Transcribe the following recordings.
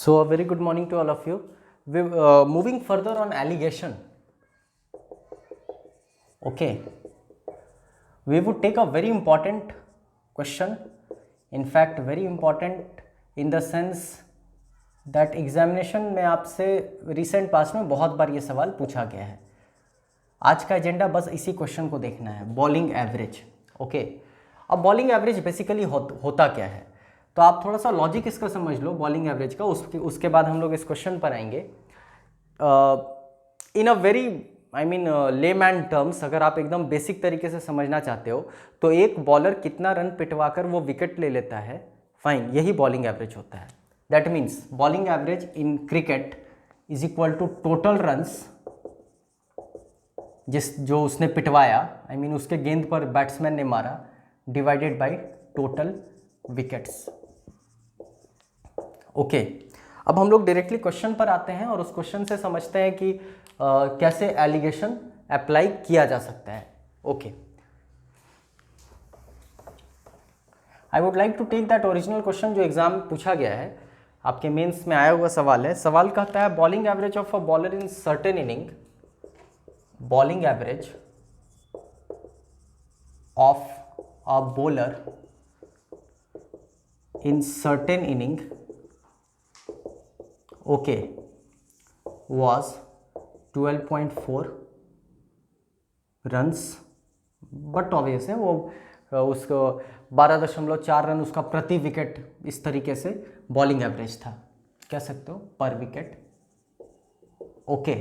So, a very good morning to all of you. Moving further on allegation. Okay, we would take a very important question. In fact, very important in the sense that examination में आपसे recent पास में बहुत बार ये सवाल पूछा गया है. आज का एजेंडा बस इसी क्वेश्चन को देखना है, बॉलिंग एवरेज. ओके, अब बॉलिंग एवरेज बेसिकली होता क्या है, तो आप थोड़ा सा लॉजिक इसका समझ लो बॉलिंग एवरेज का. उसके बाद हम लोग इस क्वेश्चन पर आएंगे. इन अ वेरी लेमैन टर्म्स, अगर आप एकदम बेसिक तरीके से समझना चाहते हो तो एक बॉलर कितना रन पिटवाकर वो विकेट ले लेता है, फाइन, यही बॉलिंग एवरेज होता है. That means bowling average in cricket is equal to total runs जो उसने पिटवाया, उसके गेंद पर बैट्समैन ने मारा, divided by total wickets. Okay, अब हम लोग डायरेक्टली क्वेश्चन पर आते हैं और उस क्वेश्चन से समझते हैं कि कैसे एलिगेशन अप्लाई किया जा सकता है. Okay, I would like to take that original question जो एग्जाम में पूछा गया है, आपके मेंस में आया हुआ सवाल है. सवाल कहता है bowling average of a bowler in certain inning, bowling average of a bowler in certain inning, okay, was 12.4 runs, but obvious है वो उसको 12.4 रन उसका प्रति विकेट इस तरीके से बॉलिंग एवरेज था, कह सकते हो, पर wicket. Okay,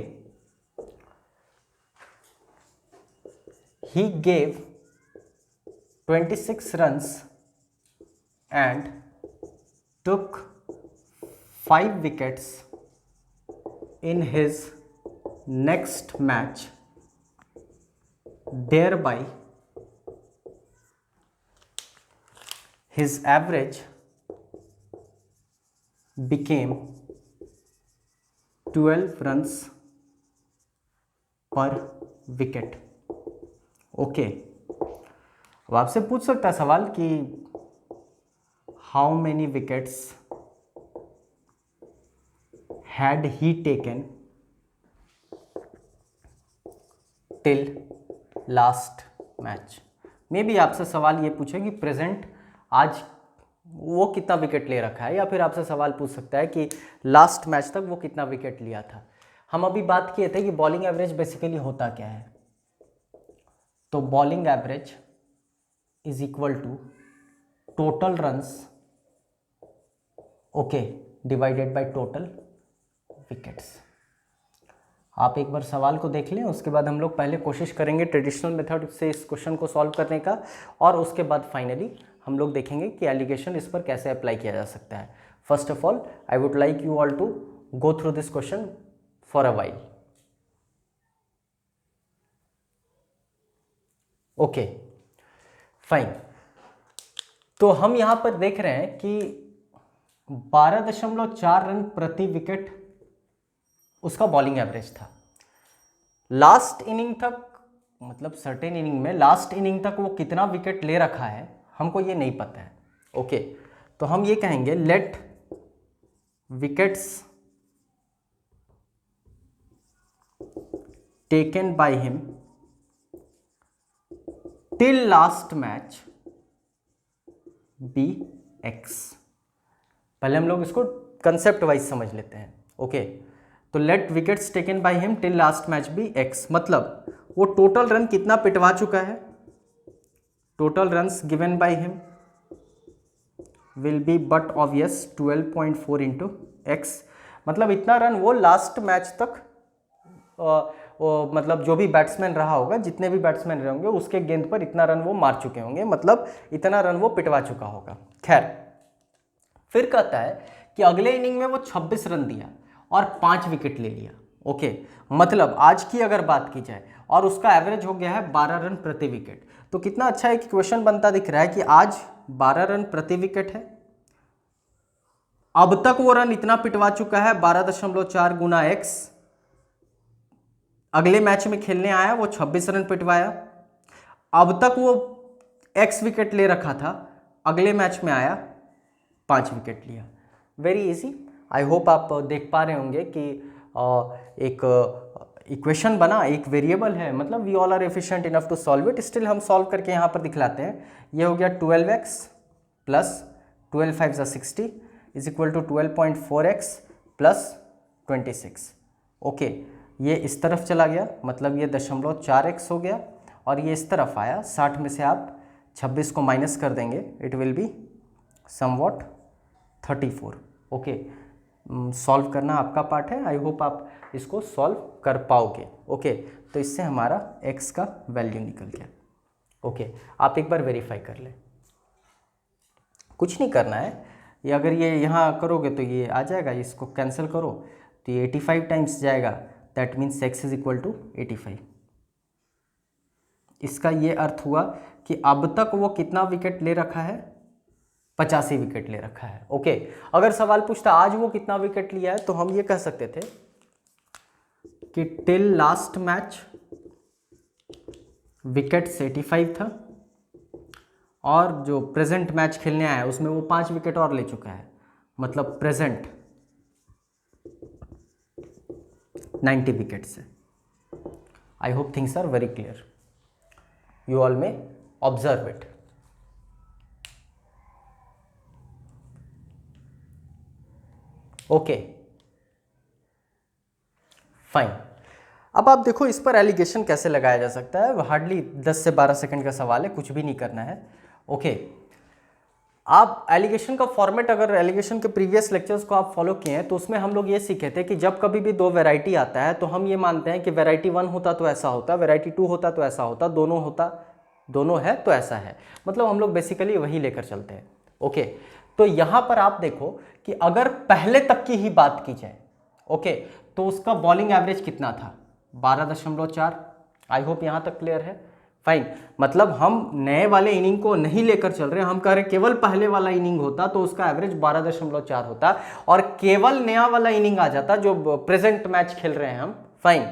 he gave 26 runs and took 5 wickets in his next match, thereby his average became 12 runs per wicket. Okay, अब आपसे पूछ सकता है सवाल कि how many wickets had he taken till last match. May be आपसे सवाल ये पूछे कि प्रेजेंट आज वो कितना विकेट ले रखा है, या फिर आपसे सवाल पूछ सकता है कि लास्ट मैच तक वो कितना विकेट लिया था. हम अभी बात किए थे कि बॉलिंग एवरेज बेसिकली होता क्या है, तो bowling average is equal to total runs, okay, divided by total wickets. आप एक बार सवाल को देख लें, उसके बाद हम लोग पहले कोशिश करेंगे ट्रेडिशनल मेथड से इस क्वेश्चन को सॉल्व करने का, और उसके बाद फाइनली हम लोग देखेंगे कि एलिगेशन इस पर कैसे अप्लाई किया जा सकता है. First of all I would like you all to go through this question for a while. Okay, fine. तो हम यहां पर देख रहे हैं कि 12.4 रन प्रति विकेट उसका बॉलिंग एवरेज था. लास्ट इनिंग तक, मतलब सर्टेन इनिंग में लास्ट इनिंग तक वो कितना विकेट ले रखा है हमको ये नहीं पता है. ओके, तो हम ये कहेंगे let wickets taken by him till last match be X. पहले हम लोग इसको कंसेप्ट वाइज समझ लेते हैं. ओके, तो let wickets taken by him till last match be X, मतलब वो टोटल रन कितना पिटवा चुका है, total runs given by him will be but obvious 12.4 into X, मतलब इतना रन वो लास्ट मैच तक मतलब जो भी बैट्समैन रहा होगा, जितने भी बैट्समैन रहे होंगे उसके गेंद पर इतना रन वो मार चुके होंगे, मतलब इतना रन वो पिटवा चुका होगा. खैर, फिर कहता है कि अगले इनिंग में वो 26 रन दिया और 5 विकेट ले लिया. ओके, मतलब आज की अगर बात की जाए और उसका एवरेज हो गया है 12 रन प्रति विकेट, तो कितना अच्छा है कि क्वेश्चन बनता दिख रहा है कि आज 12 रन प्रति विकेट है, अब तक वो रन इतना पिटवा चुका है 12.4 गुना एक्स, अगले मैच में खेलने आया वो 26 रन पिटवाया, अब तक वो एक्स विकेट ले रखा था, अगले मैच में आया 5 विकेट लिया. वेरी इजी, आई होप आप देख पा रहे होंगे कि एक इक्वेशन बना, एक वेरिएबल है, मतलब we all are efficient enough to solve it. Still हम सॉल्व करके यहाँ पर दिखलाते हैं। ये हो गया 12x plus 12 5 60 is equal to 12.4x plus 26। Okay, ये इस तरफ चला गया, मतलब ये 0.4x हो गया, और ये इस तरफ आया। 60 में से आप 26 को माइनस कर देंगे, it will be somewhat 34। Okay, solve करना आपका पार्ट है। आई होप आप इसको सॉल्व कर पाओगे। ओके, तो इससे हमारा x का वैल्यू निकल गया। ओके, आप एक बार वेरीफाई कर लें। कुछ नहीं करना है, ये अगर ये यहाँ करोगे तो ये आ जाएगा, इसको कैंसिल करो तो ये 85 टाइम्स जाएगा, that means x is equal to 85। इसका ये अर्थ हुआ कि अब तक वो कितना विकेट ले रखा है, 85 विकेट ले रखा है। ओके, अगर सवाल पूछता आज वो कितना विकेट लिया है, तो हम ये कह सकते थे कि टिल लास्ट मैच विकेट्स 85 था, और जो प्रेजेंट मैच खेलने आया है उसमें वो 5 विकेट और ले चुका है, मतलब प्रेजेंट 90 विकेट्स है। I hope things are very clear, you all may observe it. Okay fine. अब आप देखो इस पर एलिगेशन कैसे लगाया जा सकता है। हार्डली 10 से 12 सेकंड का सवाल है, कुछ भी नहीं करना है। ओके, आप एलिगेशन का फॉर्मेट, अगर एलिगेशन के प्रीवियस लेक्चर्स को आप फॉलो किए हैं तो उसमें हम लोग ये सीखे थे कि जब कभी भी दो वैरायटी आता है तो हम ये मानते हैं कि वैरायटी 1 होता तो ऐसा होता, वैरायटी 2 होता तो ऐसा होता, दोनों होता, दोनों है तो ऐसा है। मतलब हम लोग बेसिकली वही लेकर चलते हैं। ओके, तो यहां पर आप देखो कि अगर पहले तक की ही बात की जाए, ओके, तो उसका बॉलिंग एवरेज कितना था, 12.4। आई होप यहां तक क्लियर है। फाइन, मतलब हम नए वाले इनिंग को नहीं लेकर चल रहे, हम कह रहे केवल पहले वाला इनिंग होता तो उसका एवरेज 12.4 होता, और केवल नया वाला इनिंग आ जाता जो प्रेजेंट मैच खेल रहे हैं हम। फाइन,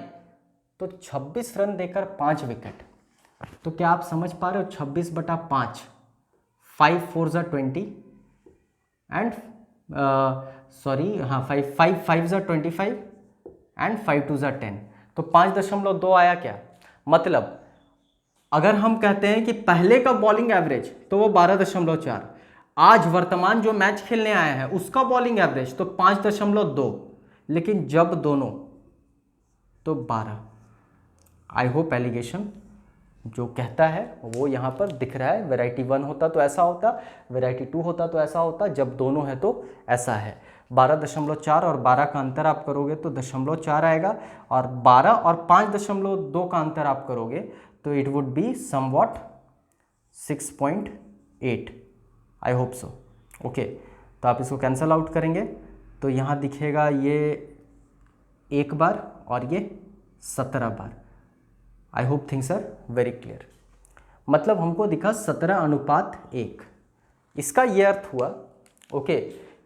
तो 26 रन देकर 5 विकेट, तो क्या आप समझ पा रहे हो, 26/5, 5 4 जा 20 एंड सॉरी हाँ 5 5 जा 25 एंड 5 2 जा 10, तो 5.2 आया क्या। मतलब अगर हम कहते हैं कि पहले का बॉलिंग एवरेज तो वो 12.4, आज वर्तमान जो मैच खेलने आया है उसका बॉलिंग एवरेज तो 5.2, लेकिन जब दोनों तो 12। आई होप एलिगेशन जो कहता है वो यहाँ पर दिख रहा है। वैरायटी 1 होता तो ऐसा होता, वैरायटी 2 होता तो ऐसा होता, जब दोनों है तो ऐसा है। 12.4 और 12 का अंतर आप करोगे तो 0.4 आएगा, और 12 और 5.2 का अंतर आप करोगे तो it would be somewhat 6.8। I hope so. Okay, तो आप इसको कैंसल आउट करेंगे तो यहाँ दिखेगा ये 1 बार और ये 17 बार। I hope things are very clear. मतलब हमको दिखा 17:1। इसका ये अर्थ हुआ ओके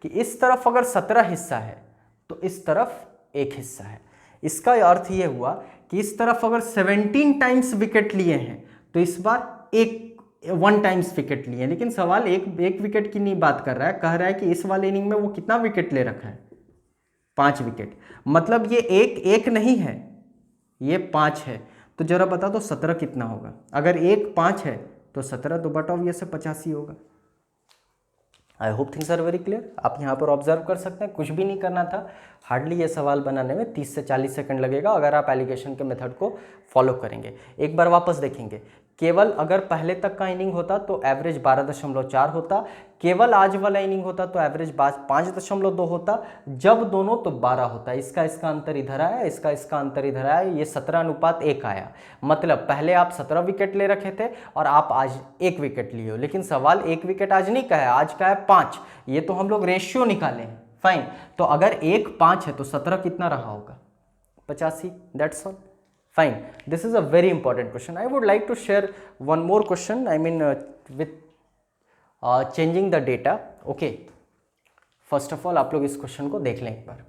कि इस तरफ अगर 17 हिस्सा है तो इस तरफ 1 हिस्सा है। इसका अर्थ ये हुआ कि इस तरफ अगर 17 टाइम्स विकेट लिए हैं तो इस बार 1 टाइम्स विकेट लिए हैं, लेकिन सवाल एक विकेट की नहीं बात कर रहा है, कह रहा है कि इस वाले इनिंग में वो कितना विकेट ले रखा है, 5 विकेट। मतलब ये एक नहीं है, ये 5 है। तो जरा बता दो 17 कितना होगा। अगर 1 5 है तो 17 2 बटा ये से 85 होगा। I hope things are very clear. आप यहाँ पर ऑब्जर्व कर सकते हैं, कुछ भी नहीं करना था। हार्डली ये सवाल बनाने में 30 से 40 सेकंड लगेगा अगर आप एलिगेशन के मेथड को फॉलो करेंगे। एक बार वापस देखेंगे, केवल अगर पहले तक का इनिंग होता तो एवरेज 12.4 होता, केवल आज वाला इनिंग होता तो एवरेज 5.2 होता, जब दोनों तो 12 होता। इसका अंतर इधर आया, इसका अंतर इधर आया, ये 17:1 आया। मतलब पहले आप 17 विकेट ले रखे थे और आप आज 1 विकेट लिए हो, लेकिन सवाल 1 विकेट आज नहीं का है, आज का है 5। ये तो हम लोग रेशियो निकाले हैं। फाइन, तो अगर 1 5 है तो 17 कितना रहा होगा, 85। That's all. Fine, this is a very important question. I would like to share one more question, I mean with changing the data. Okay, first of all आप लोग इस क्वेश्चन को देख लें एक बार।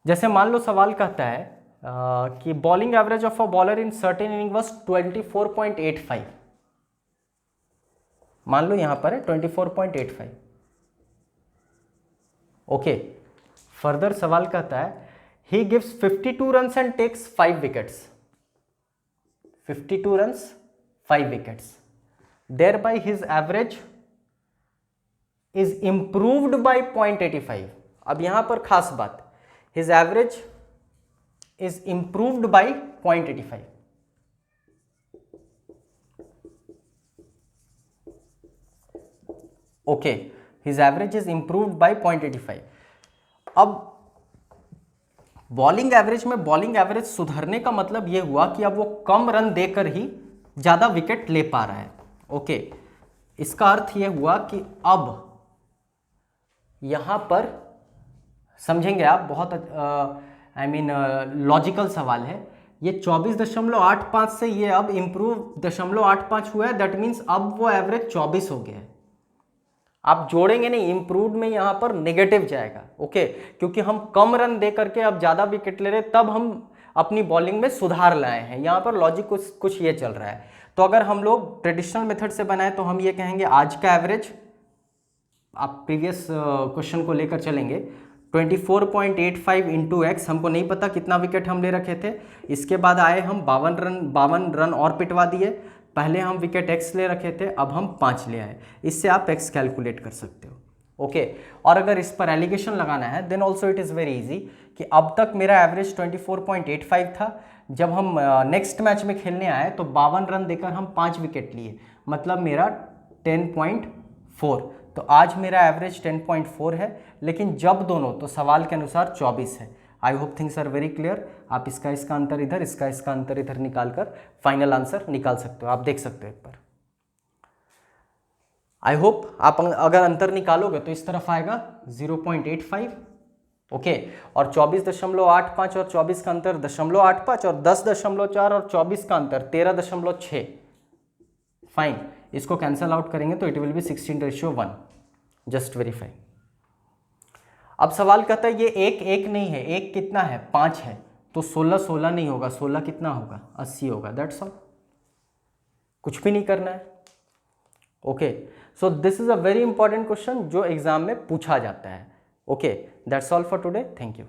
जैसे मान लो सवाल कहता है कि bowling average of a bowler in certain inning was 24.85। मान लो यहां पर है 24.85। ओके, फर्दर सवाल कहता है he gives 52 runs and takes 5 wickets, 52 runs 5 wickets, thereby his average is improved by 0.85। अब यहां पर खास बात, his average is improved by 0.85। Okay, his average is improved by 0.85। अब बॉलिंग एवरेज में बॉलिंग एवरेज सुधरने का मतलब यह हुआ कि अब वो कम रन देकर ही ज्यादा विकेट ले पा रहा है। ओके, इसका अर्थ यह हुआ कि अब यहां पर समझेंगे आप, बहुत लॉजिकल सवाल है। ये 24.85 से ये अब इंप्रूव 0.85 हुआ है, दैट मीन्स अब वो एवरेज 24 हो गया है। आप जोड़ेंगे नहीं, इंप्रूव्ड में यहां पर नेगेटिव जाएगा। ओके, क्योंकि हम कम रन दे करके अब ज्यादा विकेट ले रहे, तब हम अपनी बॉलिंग में सुधार लाए हैं। यहां पर लॉजिक कुछ ये चल रहा है। तो अगर हम लोग ट्रेडिशनल मेथड से बनाए तो हम ये कहेंगे आज का एवरेज, आप प्रीवियस क्वेश्चन को लेकर चलेंगे, 24.85 इंटू एक्स, हमको नहीं पता कितना विकेट हम ले रखे थे। इसके बाद आए हम 52 रन और पिटवा दिए। पहले हम विकेट एक्स ले रखे थे, अब हम 5 ले आए। इससे आप एक्स कैलकुलेट कर सकते हो। ओके, और अगर इस पर एलिगेशन लगाना है then also it is very easy कि अब तक मेरा एवरेज 24.85 था। जब हम नेक्स्ट मैच में खेलने आए तो 52 रन देकर हम 5 विकेट लिए, मतलब मेरा 10.4। तो आज मेरा एवरेज 10.4 है, लेकिन जब दोनों, तो सवाल के अनुसार 24 है। I hope things are very clear. आप इसका अंतर इधर, इसका अंतर इधर निकालकर फाइनल आंसर निकाल सकते हो। आप देख सकते हो एक बार। आई होप आप अगर अंतर निकालोगे तो इस तरफ आएगा 0.85। ओके, और 24.85 और 24 का अंतर 0.85 और 10.4 और 24 का अंतर 13.6। फाइन, इसको कैंसल आउट करेंगे तो it will be 16:1। Just verify. अब सवाल कहता है ये एक नहीं है, एक कितना है, 5 है, तो 16 नहीं होगा, 16 कितना होगा, 80 होगा। दैट्स ऑल, कुछ भी नहीं करना है। Okay, so this is a very important question जो एग्जाम में पूछा जाता है। Okay, that's all for today, thank you.